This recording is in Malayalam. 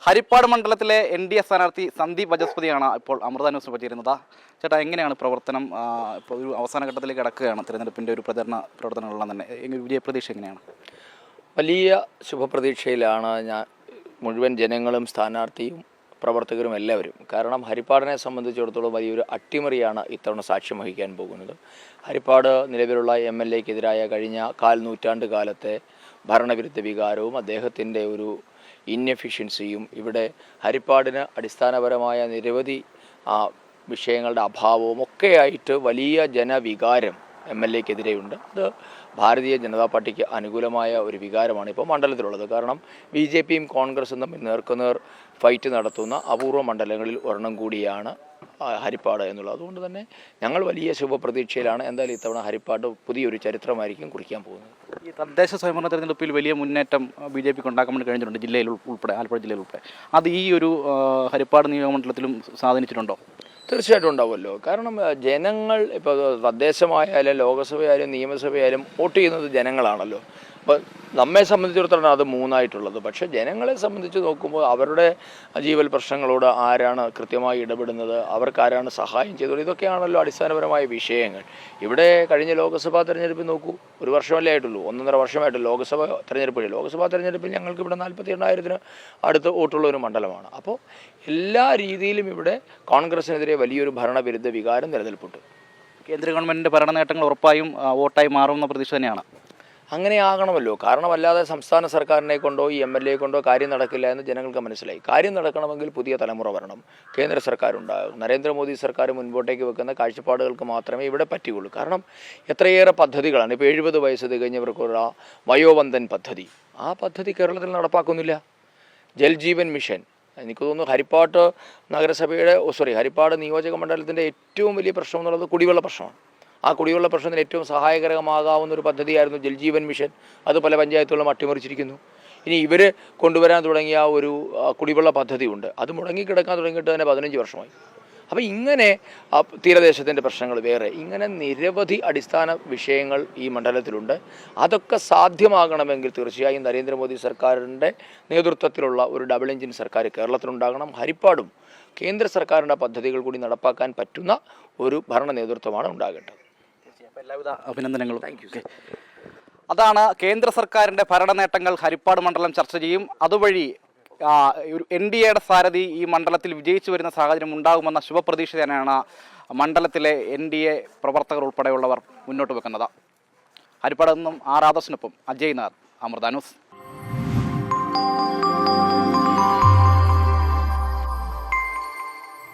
ഹരിപ്പാട് മണ്ഡലത്തിലെ NDA സ്ഥാനാർത്ഥി സന്ദീപ് വചസ്പതിയാണ് ഇപ്പോൾ അമൃത ന്യൂസിന് പറ്റിയിരുന്നത്. ചേട്ടാ, എങ്ങനെയാണ് പ്രവർത്തനം? ഇപ്പോൾ ഒരു അവസാന ഘട്ടത്തിലേക്ക് കിടക്കുകയാണ് തിരഞ്ഞെടുപ്പിൻ്റെ ഒരു പ്രവർത്തനങ്ങളെല്ലാം തന്നെ. വിജയപ്രതീക്ഷ എങ്ങനെയാണ്? വലിയ ശുഭപ്രതീക്ഷയിലാണ് മുഴുവൻ ജനങ്ങളും സ്ഥാനാർത്ഥിയും പ്രവർത്തകരും എല്ലാവരും. കാരണം ഹരിപ്പാടിനെ സംബന്ധിച്ചിടത്തോളം വലിയൊരു അട്ടിമറിയാണ് ഇത്തവണ സാക്ഷ്യം വഹിക്കാൻ പോകുന്നത്. ഹരിപ്പാട് നിലവിലുള്ള MLAക്കെതിരായ കഴിഞ്ഞ നൂറ്റാണ്ട് കാലത്തെ ഭരണവിരുദ്ധ വികാരവും അദ്ദേഹത്തിൻ്റെ ഒരു ഇൻഎഫിഷ്യൻസിയും ഇവിടെ ഹരിപ്പാടിന് അടിസ്ഥാനപരമായ നിരവധി വിഷയങ്ങളുടെ അഭാവവും ഒക്കെയായിട്ട് വലിയ ജനവികാരം MLAക്കെതിരെയുണ്ട്. അത് ഭാരതീയ ജനതാ പാർട്ടിക്ക് അനുകൂലമായ ഒരു വികാരമാണ് ഇപ്പോൾ മണ്ഡലത്തിലുള്ളത്. കാരണം BJPയും കോൺഗ്രസും തമ്മിൽ നേർക്കുനേർ ഫൈറ്റ് നടത്തുന്ന അപൂർവ മണ്ഡലങ്ങളിൽ ഒരെണ്ണം കൂടിയാണ് ഹരിപ്പാട് എന്നുള്ളത്. അതുകൊണ്ട് തന്നെ ഞങ്ങൾ വലിയ ശുഭപ്രതീക്ഷയിലാണ്. എന്തായാലും ഇത്തവണ ഹരിപ്പാട് പുതിയൊരു ചരിത്രമായിരിക്കും കുറിക്കാൻ പോകുന്നത്. ഈ തദ്ദേശ സ്വയംഭരണ തെരഞ്ഞെടുപ്പിൽ വലിയ മുന്നേറ്റം BJPക്ക് ഉണ്ടാക്കാൻ വേണ്ടി കഴിഞ്ഞിട്ടുണ്ട്, ജില്ലയിൽ ഉൾപ്പെടെ, ആലപ്പുഴ ജില്ലയിൽ ഉൾപ്പെടെ. അത് ഈ ഒരു ഹരിപ്പാട് നിയോജകമണ്ഡലത്തിലും സ്വാധീനിച്ചിട്ടുണ്ടോ? തീർച്ചയായിട്ടും ഉണ്ടാവുമല്ലോ. കാരണം ജനങ്ങൾ ഇപ്പോൾ തദ്ദേശമായാലും ലോകസഭയായാലും നിയമസഭയായാലും വോട്ട് ചെയ്യുന്നത് ജനങ്ങളാണല്ലോ. അപ്പോൾ നമ്മെ സംബന്ധിച്ചിടത്തോളം അത് മൂന്നായിട്ടുള്ളത്. പക്ഷേ ജനങ്ങളെ സംബന്ധിച്ച് നോക്കുമ്പോൾ അവരുടെ ജീവൽ പ്രശ്നങ്ങളോട് ആരാണ് കൃത്യമായി ഇടപെടുന്നത്, അവർക്കാരാണ് സഹായം ചെയ്തത്, ഇതൊക്കെയാണല്ലോ അടിസ്ഥാനപരമായ വിഷയങ്ങൾ. ഇവിടെ കഴിഞ്ഞ ലോക്സഭാ തെരഞ്ഞെടുപ്പിൽ നോക്കൂ, ഒരു വർഷമല്ലേ ആയിട്ടുള്ളൂ, 1.5 വർഷമായിട്ടുള്ളൂ ലോക്സഭാ തെരഞ്ഞെടുപ്പിൽ ഞങ്ങൾക്ക് ഇവിടെ 48,000 അടുത്ത് വോട്ടുള്ള ഒരു മണ്ഡലമാണ്. അപ്പോൾ എല്ലാ രീതിയിലും ഇവിടെ കോൺഗ്രസിനെതിരെ വലിയൊരു ഭരണവിരുദ്ധ വികാരം നിലനിൽപ്പുണ്ട്. കേന്ദ്ര ഗവൺമെൻറ്റിൻ്റെ ഭരണ നേട്ടങ്ങൾ ഉറപ്പായും വോട്ടായി മാറുമെന്ന പ്രതീക്ഷ തന്നെയാണ്. അങ്ങനെ ആകണമല്ലോ. കാരണം അല്ലാതെ സംസ്ഥാന സർക്കാരിനെ കൊണ്ടോ ഈ MLA കൊണ്ടോ കാര്യം നടക്കില്ല എന്ന് ജനങ്ങൾക്ക് മനസ്സിലായി. കാര്യം നടക്കണമെങ്കിൽ പുതിയ തലമുറ വരണം, കേന്ദ്ര സർക്കാർ ഉണ്ടാകും. നരേന്ദ്രമോദി സർക്കാർ മുൻപോട്ടേക്ക് വെക്കുന്ന കാഴ്ചപ്പാടുകൾക്ക് മാത്രമേ ഇവിടെ പറ്റുകയുള്ളൂ. കാരണം എത്രയേറെ പദ്ധതികളാണ്. ഇപ്പോൾ 70 വയസ്സ് തികഞ്ഞവർക്കുള്ള വയോവന്ദൻ പദ്ധതി, ആ പദ്ധതി കേരളത്തിൽ നടപ്പാക്കുന്നില്ല. ജൽജീവൻ മിഷൻ, എനിക്ക് തോന്നുന്നു ഹരിപ്പാട് നിയോജക മണ്ഡലത്തിൻ്റെ ഏറ്റവും വലിയ പ്രശ്നം എന്നുള്ളത് കുടിവെള്ള പ്രശ്നമാണ്. ആ കുടിവെള്ള പ്രശ്നത്തിന് ഏറ്റവും സഹായകരമാകാവുന്ന ഒരു പദ്ധതിയായിരുന്നു ജൽജീവൻ മിഷൻ. അത് പല പഞ്ചായത്തുകളും അട്ടിമറിച്ചിരിക്കുന്നു. ഇനി ഇവർ കൊണ്ടുവരാൻ തുടങ്ങിയ ഒരു കുടിവെള്ള പദ്ധതി ഉണ്ട്, അത് മുടങ്ങിക്കിടക്കാൻ തുടങ്ങിയിട്ട് തന്നെ 15 വർഷമായി. അപ്പോൾ ഇങ്ങനെ തീരദേശത്തിൻ്റെ പ്രശ്നങ്ങൾ വേറെ, ഇങ്ങനെ നിരവധി അടിസ്ഥാന വിഷയങ്ങൾ ഈ മണ്ഡലത്തിലുണ്ട്. അതൊക്കെ സാധ്യമാകണമെങ്കിൽ തീർച്ചയായും നരേന്ദ്രമോദി സർക്കാരിൻ്റെ നേതൃത്വത്തിലുള്ള ഒരു ഡബിൾ എഞ്ചിൻ സർക്കാർ കേരളത്തിലുണ്ടാകണം. ഹരിപ്പാടും കേന്ദ്ര സർക്കാരിൻ്റെ പദ്ധതികൾ കൂടി നടപ്പാക്കാൻ പറ്റുന്ന ഒരു ഭരണ നേതൃത്വമാണ് ഉണ്ടാകേണ്ടത്. എല്ലാവിധ അഭിനന്ദനങ്ങളും. അതാണ് കേന്ദ്ര സർക്കാരിൻ്റെ ഭരണ നേട്ടങ്ങൾ ഹരിപ്പാട് മണ്ഡലം ചർച്ച ചെയ്യും. അതുവഴി ഒരു NDAയുടെ സാരഥി ഈ മണ്ഡലത്തിൽ വിജയിച്ചു വരുന്ന സാഹചര്യം ഉണ്ടാകുമെന്ന ശുഭപ്രതീക്ഷ തന്നെയാണ് മണ്ഡലത്തിലെ NDA പ്രവർത്തകർ ഉൾപ്പെടെയുള്ളവർ മുന്നോട്ട് വെക്കുന്നത്. ഹരിപ്പാട് നിന്നും ആദർശിനൊപ്പം അജയ് നാഥ്, അമൃത ന്യൂസ്.